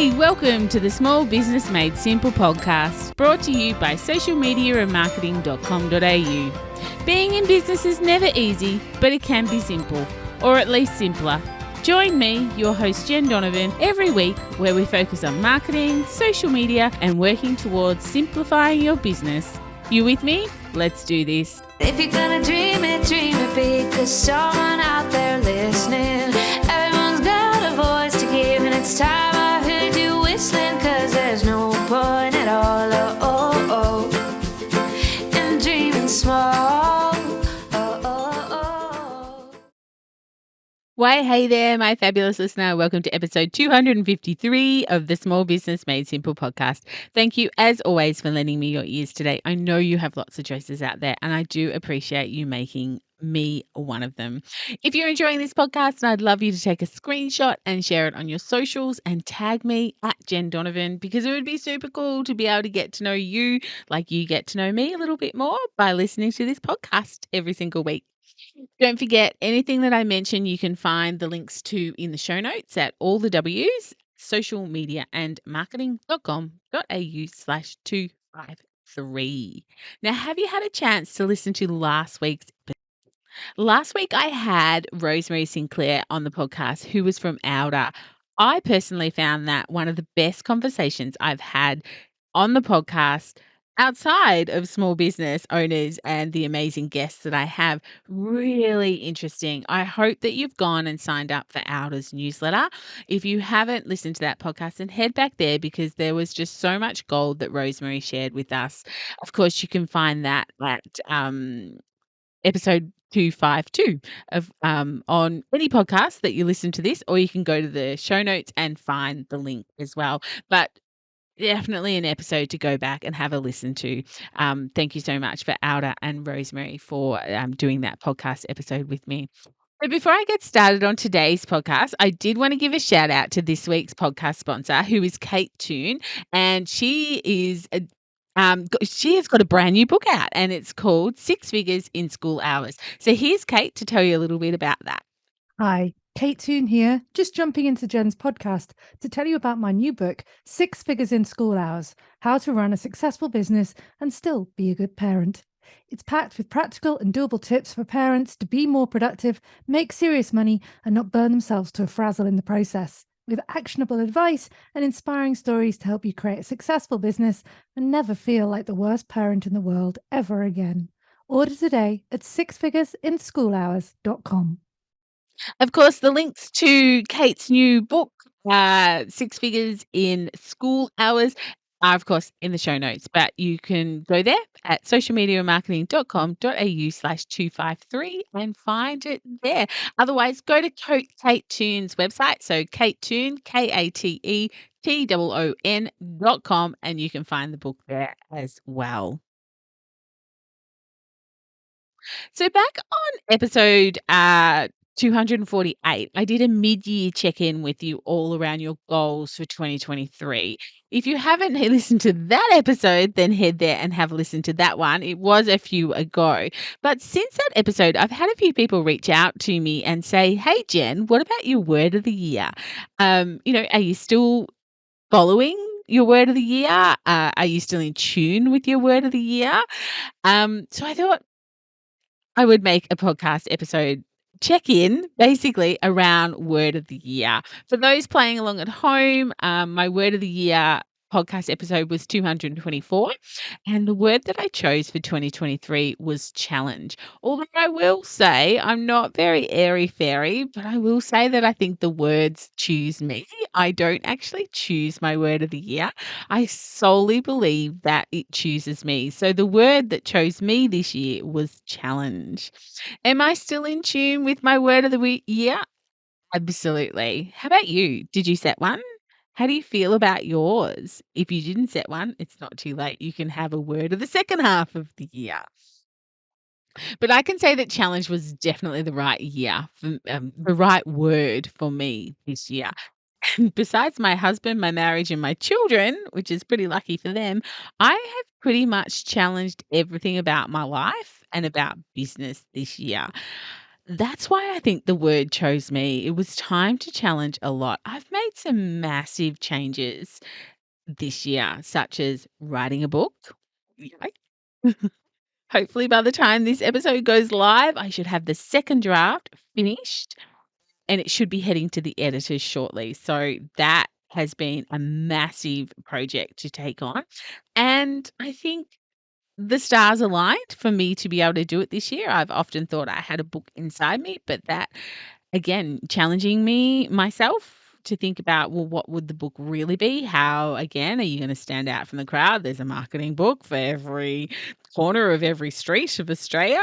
Hey, welcome to the Small Business Made Simple podcast, brought to you by socialmediaandmarketing.com.au. Being in business is never easy, but it can be simple, or at least simpler. Join me, your host Jen Donovan, every week where we focus on marketing, social media, and working towards simplifying your business. You with me? Let's do this. If you're gonna dream it big, 'cause someone out there listening. Everyone's got a voice to give, and it's time I heard you whistling, 'cause there's no point at all, in dreaming small. Why, hey there, my fabulous listener. Welcome to episode 253 of the Small Business Made Simple podcast. Thank you, as always, for lending me your ears today. I know you have lots of choices out there, and I do appreciate you making me one of them. If you're enjoying this podcast, I'd love you to take a screenshot and share it on your socials and tag me at Jen Donovan, because it would be super cool to be able to get to know you like you get to know me a little bit more by listening to this podcast every single week. Don't forget, anything that I mention, you can find the links to in the show notes at all the W's, socialmediaandmarketing.com.au/253. Now, have you had a chance to listen to last week's episode? Last week, I had Rosemary Sinclair on the podcast, who was from Outer. I personally found that one of the best conversations I've had on the podcast outside of small business owners and the amazing guests that I have. Really interesting. I hope that you've gone and signed up for Outer's newsletter. If you haven't listened to that podcast, then head back there, because there was just so much gold that Rosemary shared with us. Of course, you can find that at episode 252 of on any podcast that you listen to this, or you can go to the show notes and find the link as well. But definitely an episode to go back and have a listen to. Thank you so much for Outer and Rosemary for doing that podcast episode with me. But before I get started on today's podcast, I did want to give a shout out to this week's podcast sponsor, who is Kate Toon, and she has got a brand new book out, and it's called 6 Figures in School Hours. So here's Kate to tell you a little bit about that. Hi, Kate Toon here, just jumping into Jen's podcast to tell you about my new book, 6 Figures in School Hours, How to Run a Successful Business and Still Be a Good Parent. It's packed with practical and doable tips for parents to be more productive, make serious money, and not burn themselves to a frazzle in the process, with actionable advice and inspiring stories to help you create a successful business and never feel like the worst parent in the world ever again. Order today at sixfiguresinSchoolhours.com. Of course, the links to Kate's new book, 6 Figures in School Hours, are, of course, in the show notes, but you can go there at socialmediamarketing.com.au/253 and find it there. Otherwise, go to Kate Toon's website. So Kate Toon, KateToon.com, and you can find the book there as well. So back on episode 248, I did a mid-year check-in with you all around your goals for 2023. If you haven't listened to that episode, then head there and have a listen to that one. It was a few ago. But since that episode, I've had a few people reach out to me and say, hey, Jen, what about your word of the year? Are you still following your word of the year? Are you still in tune with your word of the year? So I thought I would make a podcast episode check-in basically around word of the year. For those playing along at home, my word of the year podcast episode was 224, and the word that I chose for 2023 was challenge. Although I will say I'm not very airy-fairy, but I will say that I think the words choose me. I don't actually choose my word of the year. I solely believe that it chooses me. So the word that chose me this year was challenge. Am I still in tune with my word of the year? Absolutely. How about you? Did you set one? How do you feel about yours? If you didn't set one, it's not too late. You can have a word of the second half of the year. But I can say that challenge was definitely the right year, the right word for me this year. And besides my husband, my marriage, and my children, which is pretty lucky for them, I have pretty much challenged everything about my life and about business this year. That's why I think the word chose me. It was time to challenge a lot. I've made some massive changes this year, such as writing a book. Yikes. Hopefully, by the time this episode goes live, I should have the second draft finished and it should be heading to the editors shortly. So that has been a massive project to take on. And I think the stars aligned for me to be able to do it this year. I've often thought I had a book inside me, but that again, challenging me myself to think about, well, what would the book really be? How, again, are you going to stand out from the crowd? There's a marketing book for every corner of every street of Australia.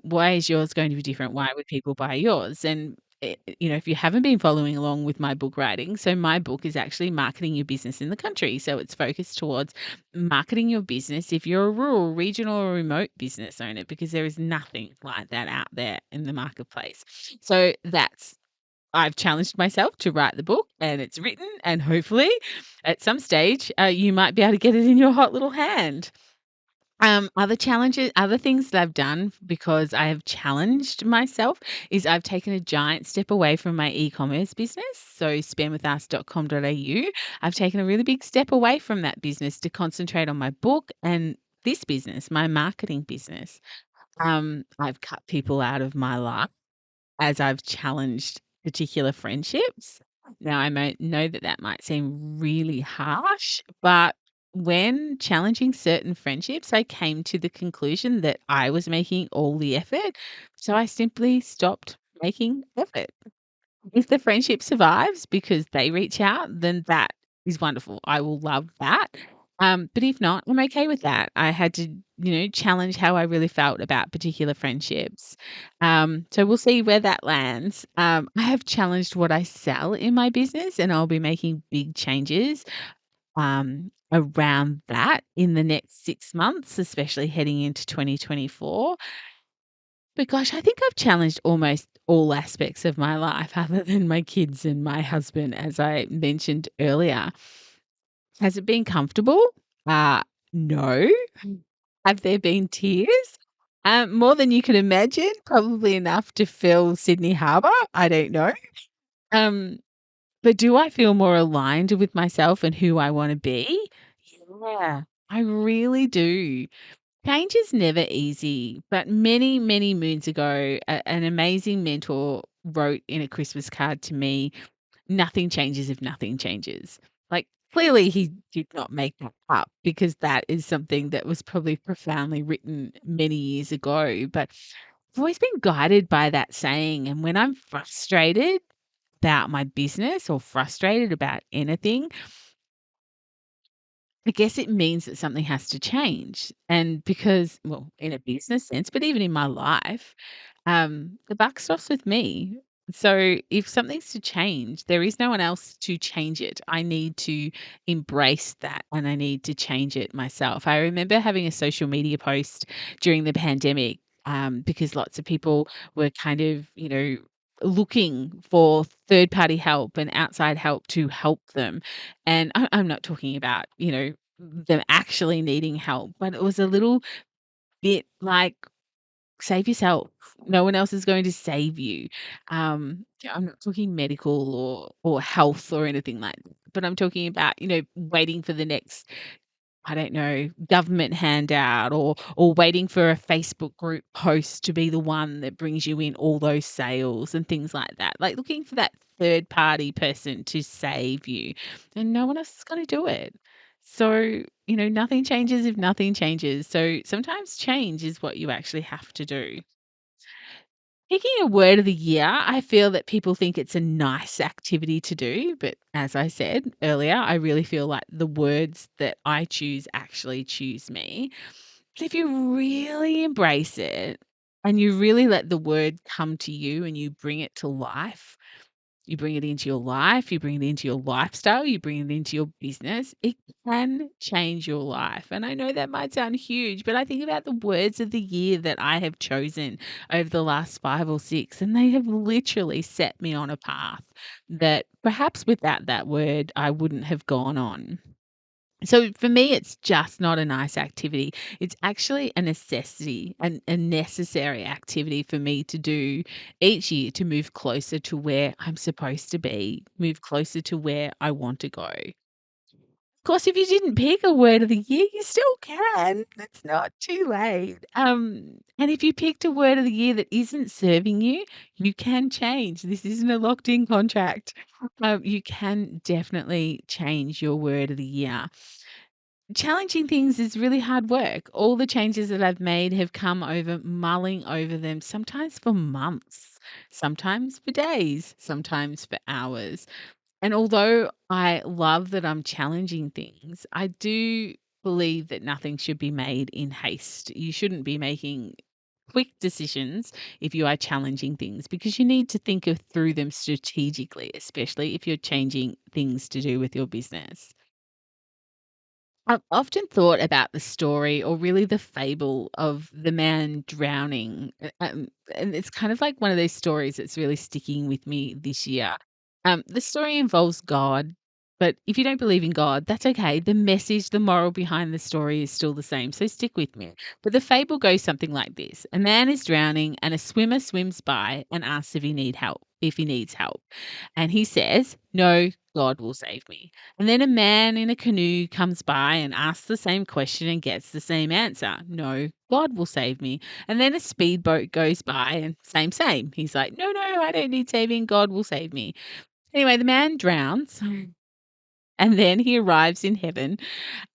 Why is yours going to be different? Why would people buy yours? And if you haven't been following along with my book writing, so my book is actually marketing your business in the country. So it's focused towards marketing your business if you're a rural, regional, or remote business owner, because there is nothing like that out there in the marketplace. So I've challenged myself to write the book and it's written, and hopefully at some stage you might be able to get it in your hot little hand. Other things that I've done because I have challenged myself is I've taken a giant step away from my e-commerce business. So spendwithus.com.au. I've taken a really big step away from that business to concentrate on my book and this business, my marketing business. I've cut people out of my life as I've challenged particular friendships. Now, I might know that that might seem really harsh, but when challenging certain friendships, I came to the conclusion that I was making all the effort. So I simply stopped making effort. If the friendship survives because they reach out, then that is wonderful. I will love that. But if not, I'm okay with that. I had to, challenge how I really felt about particular friendships. So we'll see where that lands. I have challenged what I sell in my business, and I'll be making big changes around that in the next 6 months, especially heading into 2024. But gosh, I think I've challenged almost all aspects of my life other than my kids and my husband, as I mentioned earlier. Has it been comfortable? No. Have there been tears? More than you can imagine, probably enough to fill Sydney Harbour. I don't know. Um, but do I feel more aligned with myself and who I want to be? Yeah, I really do. Change is never easy, but many, many moons ago, an amazing mentor wrote in a Christmas card to me, "Nothing changes if nothing changes." Like, clearly, he did not make that up because that is something that was probably profoundly written many years ago. But I've always been guided by that saying. And when I'm frustrated about my business or frustrated about anything, I guess it means that something has to change. And because, well, in a business sense, but even in my life, the buck stops with me. So if something's to change, there is no one else to change it. I need to embrace that and I need to change it myself. I remember having a social media post during the pandemic because lots of people were kind of, looking for third party help and outside help to help them. And I'm not talking about, them actually needing help, but it was a little bit like, save yourself. No one else is going to save you. Yeah, I'm not talking medical or health or anything like that, but I'm talking about, waiting for the next, I don't know, government handout or waiting for a Facebook group post to be the one that brings you in all those sales and things like that. Like looking for that third party person to save you, and no one else is going to do it. So, nothing changes if nothing changes. So sometimes change is what you actually have to do. Picking a word of the year, I feel that people think it's a nice activity to do, but as I said earlier, I really feel like the words that I choose actually choose me. But if you really embrace it and you really let the word come to you and you bring it to life, you bring it into your life, you bring it into your lifestyle, you bring it into your business, it can change your life. And I know that might sound huge, but I think about the words of the year that I have chosen over the last 5 or 6, and they have literally set me on a path that perhaps without that word, I wouldn't have gone on. So for me, it's just not a nice activity. It's actually a necessity, and a necessary activity for me to do each year to move closer to where I'm supposed to be, move closer to where I want to go. Of course, if you didn't pick a word of the year, you still can. It's not too late. And if you picked a word of the year that isn't serving you, you can change. This isn't a locked in contract. You can definitely change your word of the year. Challenging things is really hard work. All the changes that I've made have come over mulling over them, sometimes for months, sometimes for days, sometimes for hours. And although I love that I'm challenging things, I do believe that nothing should be made in haste. You shouldn't be making quick decisions if you are challenging things, because you need to through them strategically, especially if you're changing things to do with your business. I've often thought about the story, or really the fable, of the man drowning. And it's kind of like one of those stories that's really sticking with me this year. The story involves God, but if you don't believe in God, that's okay. The message, the moral behind the story is still the same. So stick with me. But the fable goes something like this: a man is drowning, and a swimmer swims by and asks if he needs help. And he says, "No, God will save me." And then a man in a canoe comes by and asks the same question and gets the same answer: "No, God will save me." And then a speedboat goes by and same. He's like, "No, no, I don't need saving. God will save me." Anyway, the man drowns and then he arrives in heaven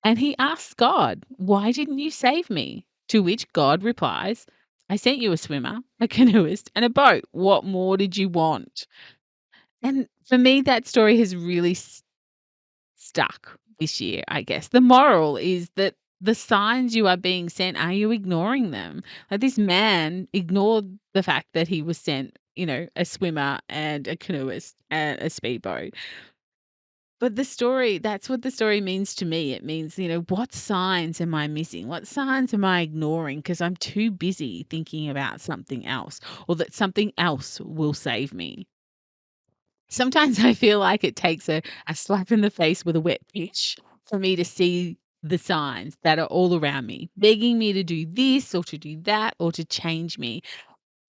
and he asks God, "Why didn't you save me?" To which God replies, "I sent you a swimmer, a canoeist, and a boat. What more did you want?" And for me, that story has really stuck this year, I guess. The moral is that the signs you are being sent, are you ignoring them? Like, this man ignored the fact that he was sent, a swimmer and a canoeist and a speedboat. But that's what the story means to me. It means, what signs am I missing? What signs am I ignoring because I'm too busy thinking about something else, or that something else will save me? Sometimes I feel like it takes a slap in the face with a wet fish for me to see the signs that are all around me, begging me to do this or to do that or to change me.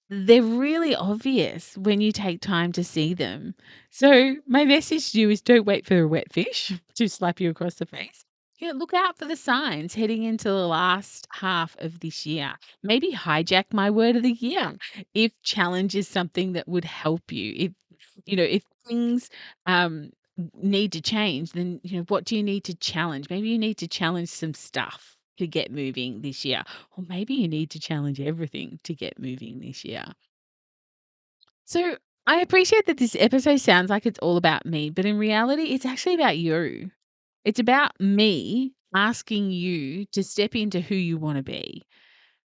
They're really obvious when you take time to see them. So my message to you is, don't wait for a wet fish to slap you across the face. Yeah, look out for the signs heading into the last half of this year. Maybe hijack my word of the year if challenge is something that would help you. If things need to change, then what do you need to challenge? Maybe you need to challenge some stuff to get moving this year, or maybe you need to challenge everything to get moving this year. So I appreciate that this episode sounds like it's all about me, but in reality, it's actually about you. It's about me asking you to step into who you want to be,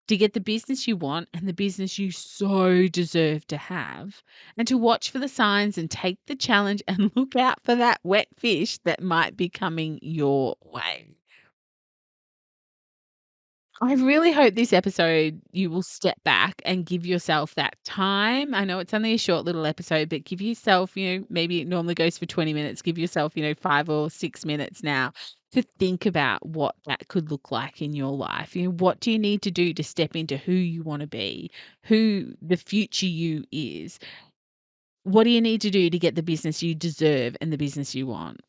to get the business you want and the business you so deserve to have, and to watch for the signs and take the challenge and look out for that wet fish that might be coming your way. I really hope this episode you will step back and give yourself that time. I know it's only a short little episode, but give yourself, maybe it normally goes for 20 minutes. Give yourself, 5 or 6 minutes now to think about what that could look like in your life. What do you need to do to step into who you want to be, who the future you is? What do you need to do to get the business you deserve and the business you want?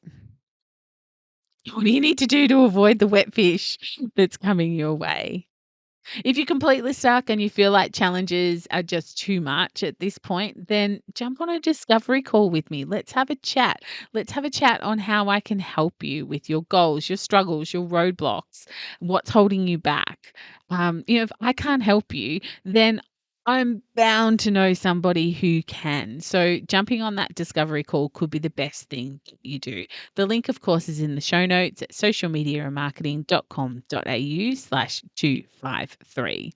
What do you need to do to avoid the wet fish that's coming your way? If you're completely stuck and you feel like challenges are just too much at this point, then jump on a discovery call with me. Let's have a chat. Let's have a chat on how I can help you with your goals, your struggles, your roadblocks, what's holding you back. If I can't help you, then I'm bound to know somebody who can. So jumping on that discovery call could be the best thing you do. The link, of course, is in the show notes at socialmediamarketing.com.au/253.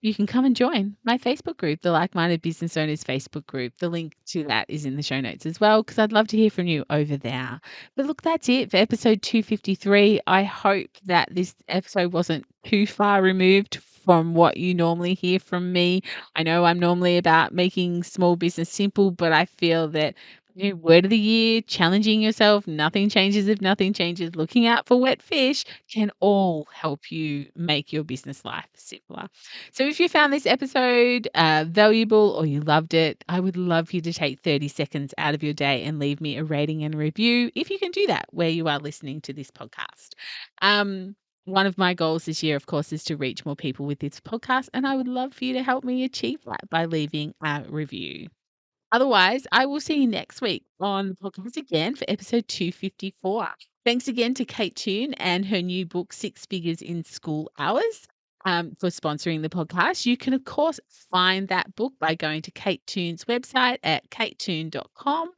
You can come and join my Facebook group, the Like Minded Business Owners Facebook group. The link to that is in the show notes as well, because I'd love to hear from you over there. But look, that's it for episode 253. I hope that this episode wasn't too far removed from what you normally hear from me. I know I'm normally about making small business simple, but I feel that New word of the year, challenging yourself, nothing changes if nothing changes, looking out for wet fish can all help you make your business life simpler. So, if you found this episode valuable or you loved it, I would love you to take 30 seconds out of your day and leave me a rating and review if you can do that where you are listening to this podcast. One of my goals this year, of course, is to reach more people with this podcast, and I would love for you to help me achieve that by leaving a review. Otherwise, I will see you next week on the podcast again for episode 254. Thanks again to Kate Toon and her new book, Six Figures in School Hours, for sponsoring the podcast. You can, of course, find that book by going to Kate Toon's website at katetoon.com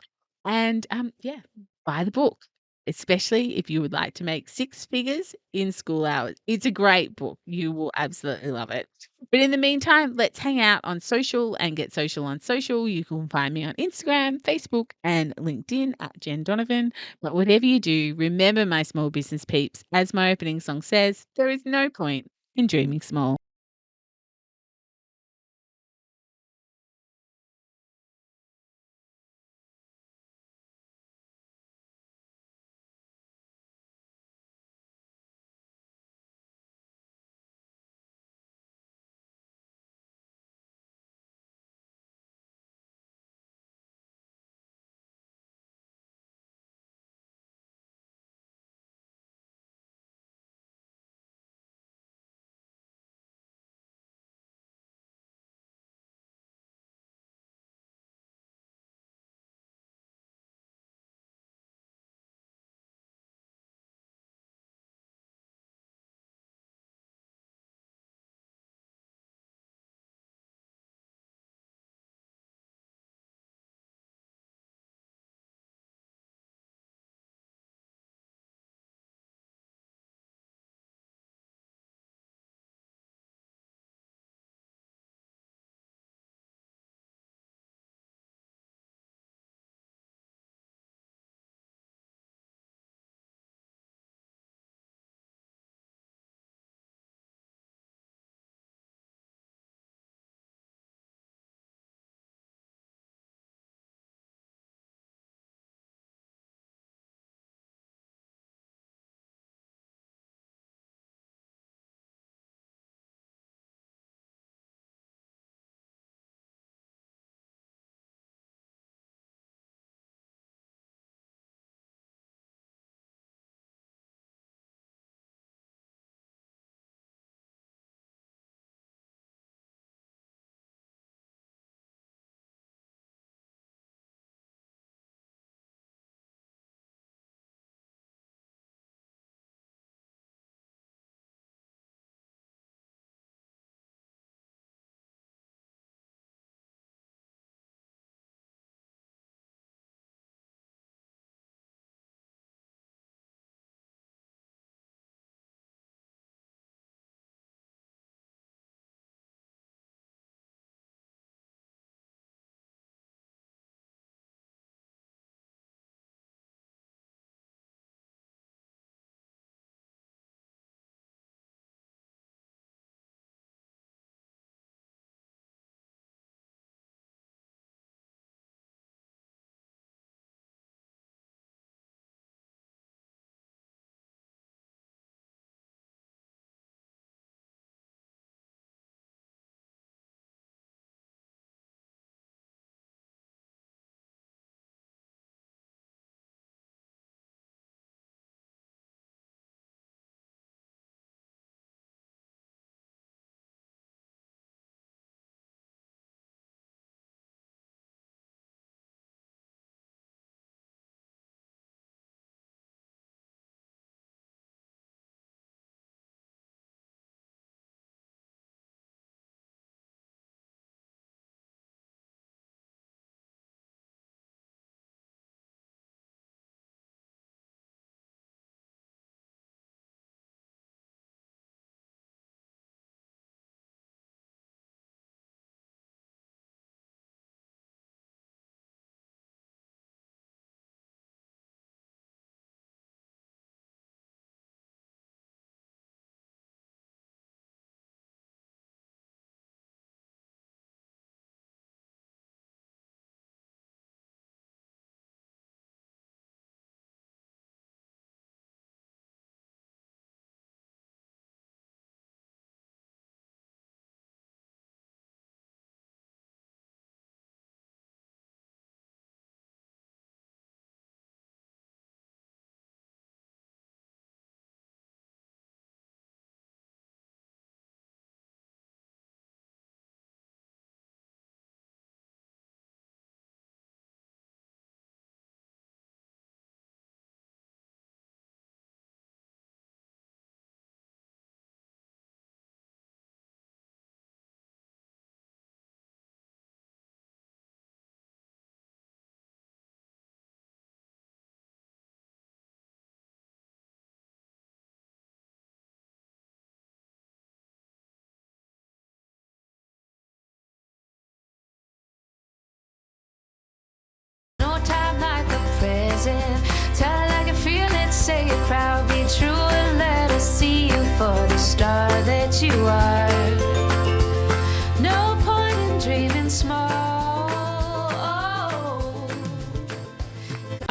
and, yeah, buy the book, especially if you would like to make six figures in school hours. It's a great book. You will absolutely love it. But in the meantime, let's hang out on social and get social on social. You can find me on Instagram, Facebook, and LinkedIn at Jen Donovan. But whatever you do, remember, my small business peeps, as my opening song says, there is no point in dreaming small.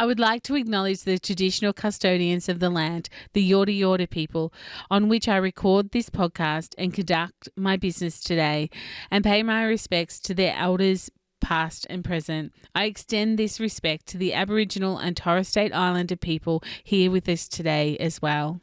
I would like to acknowledge the traditional custodians of the land, the Yorta Yorta people, on which I record this podcast and conduct my business today, and pay my respects to their elders, past and present. I extend this respect to the Aboriginal and Torres Strait Islander people here with us today as well.